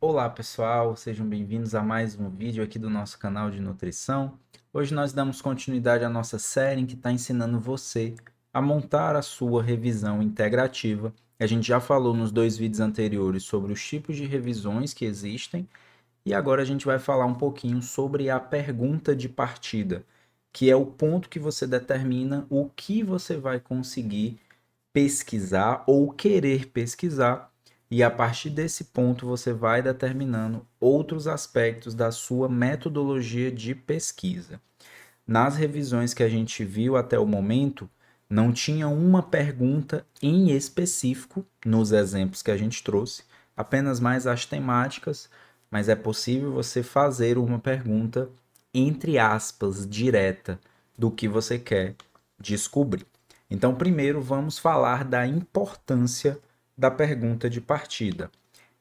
Olá pessoal, sejam bem-vindos a mais um vídeo aqui do nosso canal de nutrição. Hoje nós damos continuidade à nossa série em que está ensinando você a montar a sua revisão integrativa. A gente já falou nos dois vídeos anteriores sobre os tipos de revisões que existem e agora a gente vai falar um pouquinho sobre a pergunta de partida, que é o ponto que você determina o que você vai conseguir pesquisar ou querer pesquisar, e a partir desse ponto você vai determinando outros aspectos da sua metodologia de pesquisa. Nas revisões que a gente viu até o momento, não tinha uma pergunta em específico nos exemplos que a gente trouxe, apenas mais as temáticas, mas é possível você fazer uma pergunta, entre aspas, direta do que você quer descobrir. Então, primeiro vamos falar da importância da pergunta de partida.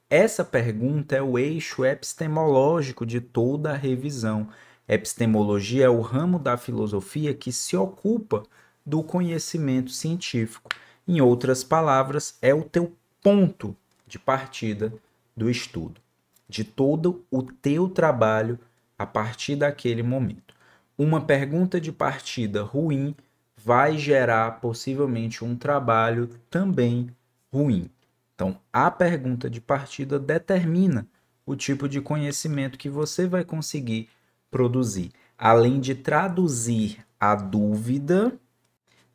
Essa pergunta é o eixo epistemológico de toda a revisão. Epistemologia é o ramo da filosofia que se ocupa do conhecimento científico. Em outras palavras, é o teu ponto de partida do estudo, de todo o teu trabalho a partir daquele momento. Uma pergunta de partida ruim vai gerar possivelmente um trabalho também ruim. Então, a pergunta de partida determina o tipo de conhecimento que você vai conseguir produzir, além de traduzir a dúvida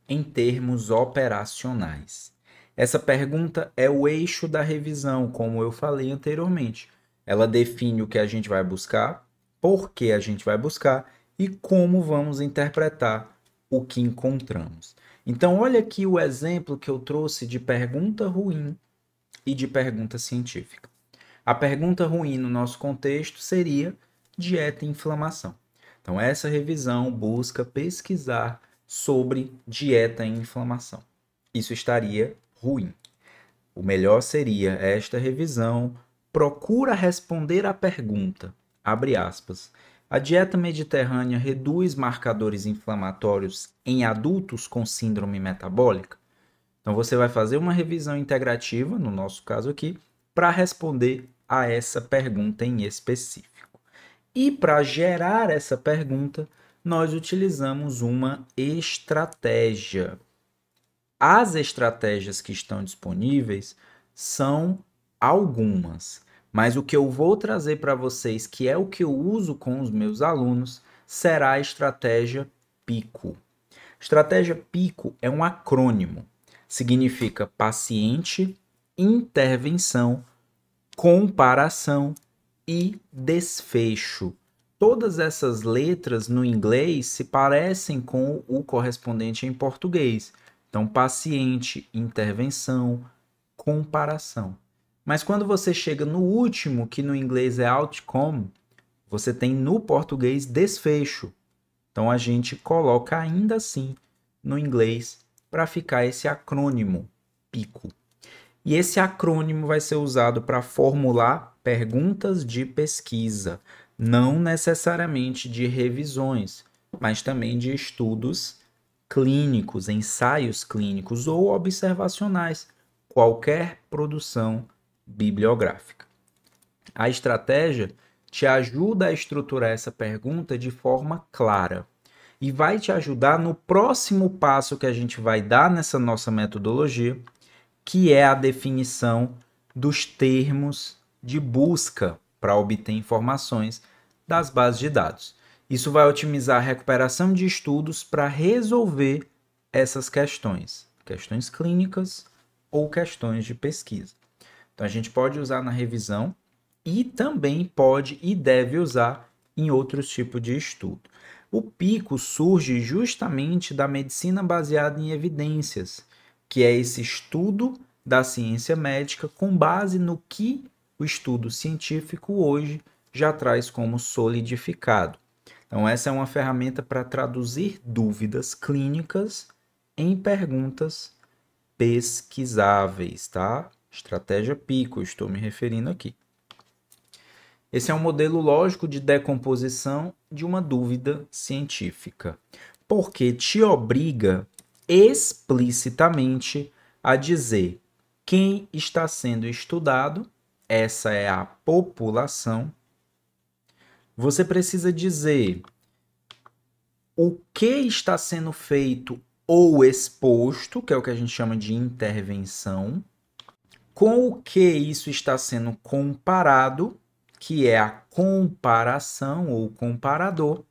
em termos operacionais. Essa pergunta é o eixo da revisão, como eu falei anteriormente. Ela define o que a gente vai buscar, por que a gente vai buscar e como vamos interpretar o que encontramos. Então, olha aqui o exemplo que eu trouxe de pergunta ruim e de pergunta científica. A pergunta ruim no nosso contexto seria dieta e inflamação. Então, essa revisão busca pesquisar sobre dieta e inflamação. Isso estaria ruim. O melhor seria esta revisão procura responder à pergunta, abre aspas, a dieta mediterrânea reduz marcadores inflamatórios em adultos com síndrome metabólica? Então você vai fazer uma revisão integrativa, no nosso caso aqui, para responder a essa pergunta em específico. E para gerar essa pergunta, nós utilizamos uma estratégia. As estratégias que estão disponíveis são algumas, mas o que eu vou trazer para vocês, que é o que eu uso com os meus alunos, será a estratégia PICO. Estratégia PICO é um acrônimo. Significa paciente, intervenção, comparação e desfecho. Todas essas letras no inglês se parecem com o correspondente em português. Então, paciente, intervenção, comparação. Mas quando você chega no último, que no inglês é outcome, você tem no português desfecho. Então, a gente coloca ainda assim no inglês para ficar esse acrônimo PICO. E esse acrônimo vai ser usado para formular perguntas de pesquisa, não necessariamente de revisões, mas também de estudos clínicos, ensaios clínicos ou observacionais, qualquer produção bibliográfica. A estratégia te ajuda a estruturar essa pergunta de forma clara e vai te ajudar no próximo passo que a gente vai dar nessa nossa metodologia, que é a definição dos termos de busca para obter informações das bases de dados. Isso vai otimizar a recuperação de estudos para resolver essas questões, questões clínicas ou questões de pesquisa. Então a gente pode usar na revisão e também pode e deve usar em outros tipos de estudo. O PICO surge justamente da medicina baseada em evidências, que é esse estudo da ciência médica com base no que o estudo científico hoje já traz como solidificado. Então, essa é uma ferramenta para traduzir dúvidas clínicas em perguntas pesquisáveis, tá? Estratégia PICO, estou me referindo aqui. Esse é um modelo lógico de decomposição de uma dúvida científica, porque te obriga explicitamente a dizer quem está sendo estudado essa é a população, você precisa dizer o que está sendo feito ou exposto, que é o que a gente chama de intervenção, com o que isso está sendo comparado, que é a comparação ou comparador,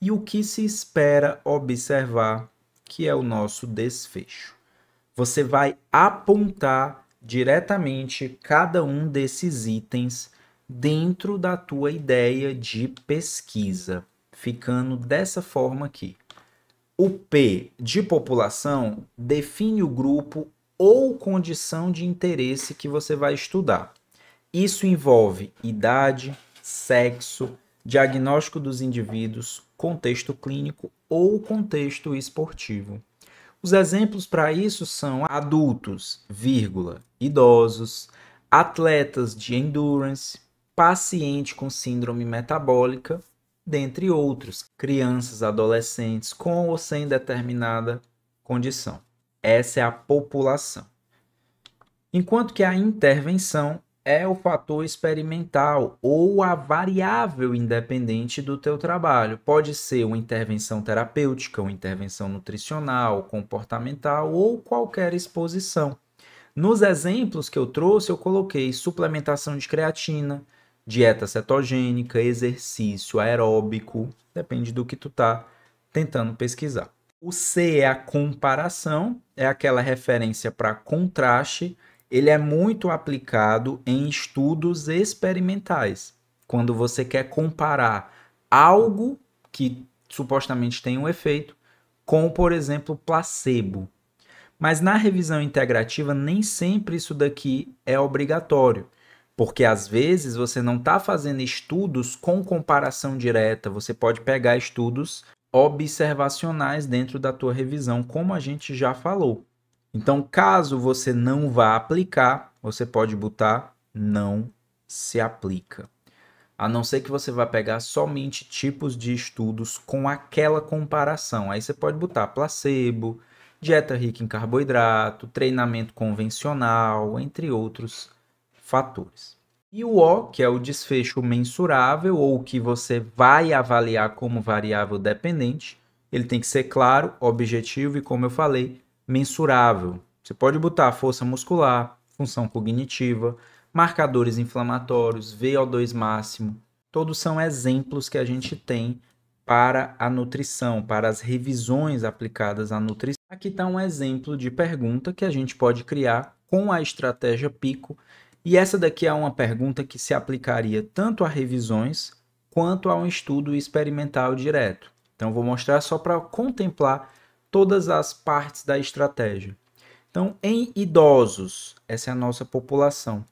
e o que se espera observar, que é o nosso desfecho. Você vai apontar diretamente cada um desses itens dentro da tua ideia de pesquisa, ficando dessa forma aqui. O P de população define o grupo ou condição de interesse que você vai estudar. Isso envolve idade, sexo, diagnóstico dos indivíduos, contexto clínico ou contexto esportivo. Os exemplos para isso são adultos, vírgula, idosos, atletas de endurance, paciente com síndrome metabólica, dentre outros, crianças, adolescentes com ou sem determinada condição. Essa é a população. Enquanto que a intervenção é o fator experimental ou a variável independente do teu trabalho. Pode ser uma intervenção terapêutica, uma intervenção nutricional, comportamental ou qualquer exposição. Nos exemplos que eu trouxe, eu coloquei suplementação de creatina, dieta cetogênica, exercício aeróbico, depende do que tu tá tentando pesquisar. O C é a comparação, é aquela referência para contraste. Ele é muito aplicado em estudos experimentais. Quando você quer comparar algo que supostamente tem um efeito com, por exemplo, placebo. Mas na revisão integrativa, nem sempre isso daqui é obrigatório, porque às vezes você não está fazendo estudos com comparação direta, você pode pegar estudos observacionais dentro da tua revisão, como a gente já falou. Então, caso você não vá aplicar, você pode botar não se aplica. A não ser que você vá pegar somente tipos de estudos com aquela comparação. Aí você pode botar placebo, dieta rica em carboidrato, treinamento convencional, entre outros fatores. E o O, que é o desfecho mensurável, ou que você vai avaliar como variável dependente, ele tem que ser claro, objetivo e, como eu falei, mensurável. Você pode botar força muscular, função cognitiva, marcadores inflamatórios, VO2 máximo. Todos são exemplos que a gente tem para a nutrição, para as revisões aplicadas à nutrição. Aqui está um exemplo de pergunta que a gente pode criar com a estratégia PICO. E essa daqui é uma pergunta que se aplicaria tanto a revisões quanto a um estudo experimental direto. Então, vou mostrar só para contemplar todas as partes da estratégia. Então, em idosos, essa é a nossa população.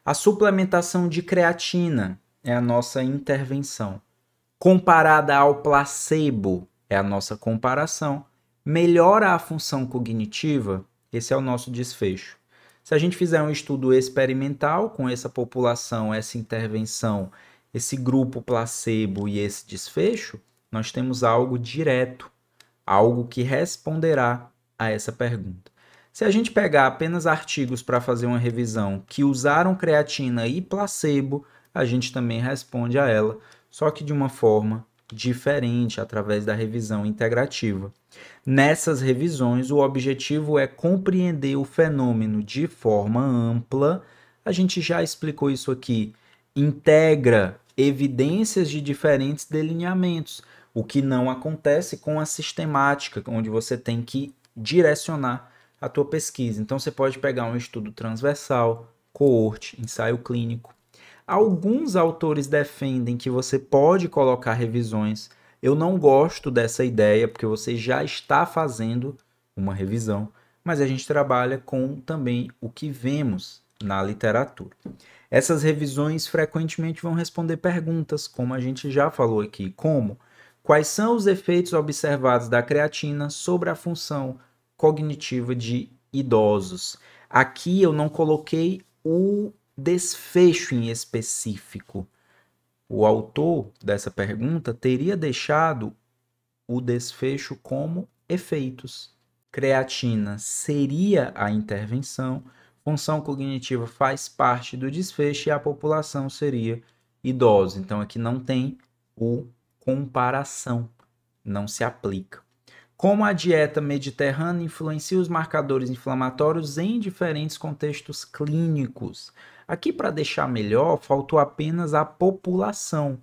A suplementação de creatina é a nossa intervenção. Comparada ao placebo, é a nossa comparação. Melhora a função cognitiva, esse é o nosso desfecho. Se a gente fizer um estudo experimental com essa população, essa intervenção, esse grupo placebo e esse desfecho, nós temos algo direto, algo que responderá a essa pergunta. Se a gente pegar apenas artigos para fazer uma revisão que usaram creatina e placebo, a gente também responde a ela, só que de uma forma diferente, através da revisão integrativa. Nessas revisões, o objetivo é compreender o fenômeno de forma ampla. A gente já explicou isso aqui. Integra evidências de diferentes delineamentos, o que não acontece com a sistemática, onde você tem que direcionar a tua pesquisa. Então, você pode pegar um estudo transversal, coorte, ensaio clínico. Alguns autores defendem que você pode colocar revisões. Eu não gosto dessa ideia, porque você já está fazendo uma revisão, mas a gente trabalha com também o que vemos na literatura. Essas revisões frequentemente vão responder perguntas, como a gente já falou aqui, como quais são os efeitos observados da creatina sobre a função cognitiva de idosos. Aqui eu não coloquei o desfecho em específico. O autor dessa pergunta teria deixado o desfecho como efeitos. Creatina seria a intervenção, função cognitiva faz parte do desfecho e a população seria idosos. Então, aqui não tem o comparação, não se aplica. Como a dieta mediterrânea influencia os marcadores inflamatórios em diferentes contextos clínicos? Aqui, para deixar melhor, faltou apenas a população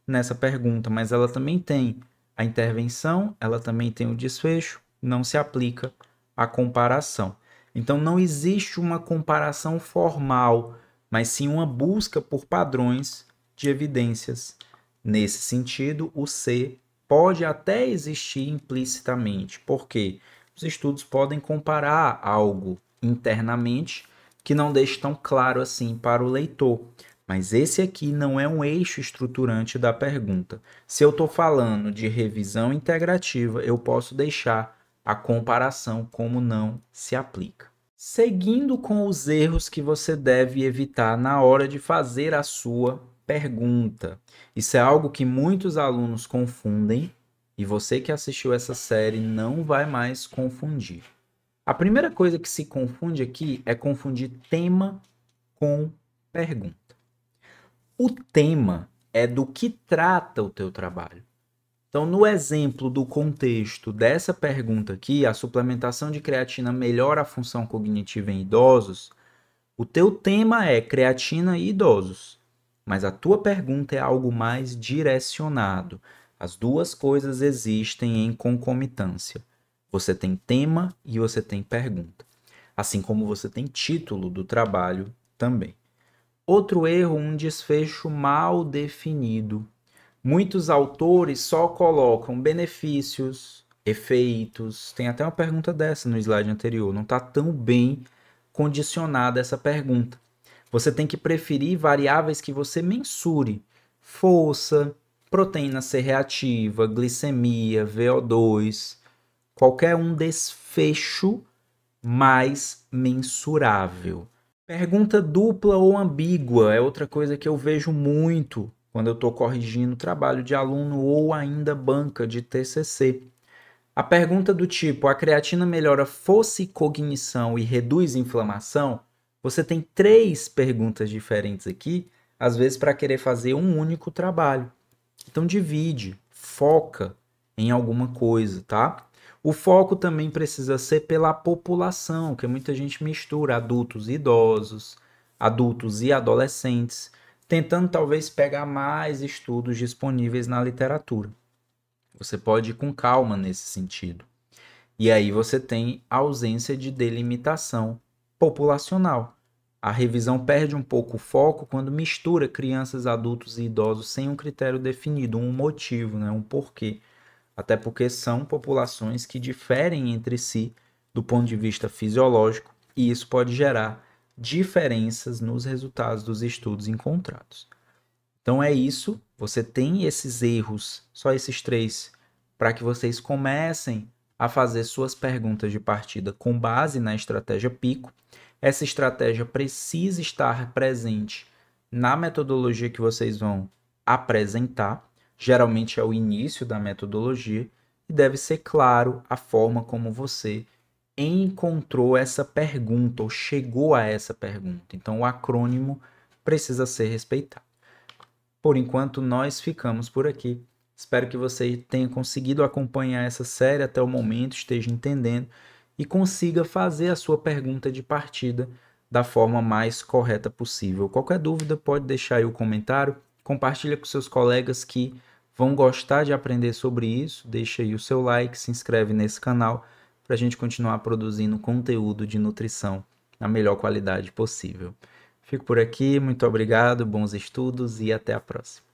nessa pergunta, mas ela também tem a intervenção, ela também tem o desfecho, não se aplica a comparação. Então, não existe uma comparação formal, mas sim uma busca por padrões de evidências. Nesse sentido, o C pode até existir implicitamente, porque os estudos podem comparar algo internamente que não deixa tão claro assim para o leitor. Mas esse aqui não é um eixo estruturante da pergunta. Se eu estou falando de revisão integrativa, eu posso deixar a comparação como não se aplica. Seguindo com os erros que você deve evitar na hora de fazer a sua pergunta. Isso é algo que muitos alunos confundem e você que assistiu essa série não vai mais confundir. A primeira coisa que se confunde aqui é confundir tema com pergunta. O tema é do que trata o teu trabalho. Então, no exemplo do contexto dessa pergunta aqui, a suplementação de creatina melhora a função cognitiva em idosos, o teu tema é creatina e idosos, mas a tua pergunta é algo mais direcionado. As duas coisas existem em concomitância. Você tem tema e você tem pergunta, assim como você tem título do trabalho também. Outro erro, um desfecho mal definido. Muitos autores só colocam benefícios, efeitos. Tem até uma pergunta dessa no slide anterior. Não está tão bem condicionada essa pergunta. Você tem que preferir variáveis que você mensure. Força, proteína C reativa, glicemia, VO2. Qualquer um desfecho mais mensurável. Pergunta dupla ou ambígua é outra coisa que eu vejo muito quando eu estou corrigindo trabalho de aluno ou ainda banca de TCC. A pergunta do tipo, a creatina melhora força e cognição e reduz inflamação? Você tem 3 perguntas diferentes aqui, às vezes para querer fazer um único trabalho. Então divide, foca em alguma coisa, tá? O foco também precisa ser pela população, que muita gente mistura adultos e idosos, adultos e adolescentes, tentando talvez pegar mais estudos disponíveis na literatura. Você pode ir com calma nesse sentido. E aí você tem a ausência de delimitação populacional. A revisão perde um pouco o foco quando mistura crianças, adultos e idosos sem um critério definido, um motivo, né, um porquê. Até porque são populações que diferem entre si do ponto de vista fisiológico e isso pode gerar diferenças nos resultados dos estudos encontrados. Então é isso, você tem esses erros, só esses 3, para que vocês comecem a fazer suas perguntas de partida com base na estratégia PICO. Essa estratégia precisa estar presente na metodologia que vocês vão apresentar. Geralmente é o início da metodologia e deve ser claro a forma como você encontrou essa pergunta ou chegou a essa pergunta. Então o acrônimo precisa ser respeitado. Por enquanto nós ficamos por aqui. Espero que você tenha conseguido acompanhar essa série até o momento, esteja entendendo e consiga fazer a sua pergunta de partida da forma mais correta possível. Qualquer dúvida pode deixar aí o comentário, compartilha com seus colegas que vão gostar de aprender sobre isso, deixa aí o seu like, se inscreve nesse canal para a gente continuar produzindo conteúdo de nutrição na melhor qualidade possível. Fico por aqui, muito obrigado, bons estudos e até a próxima.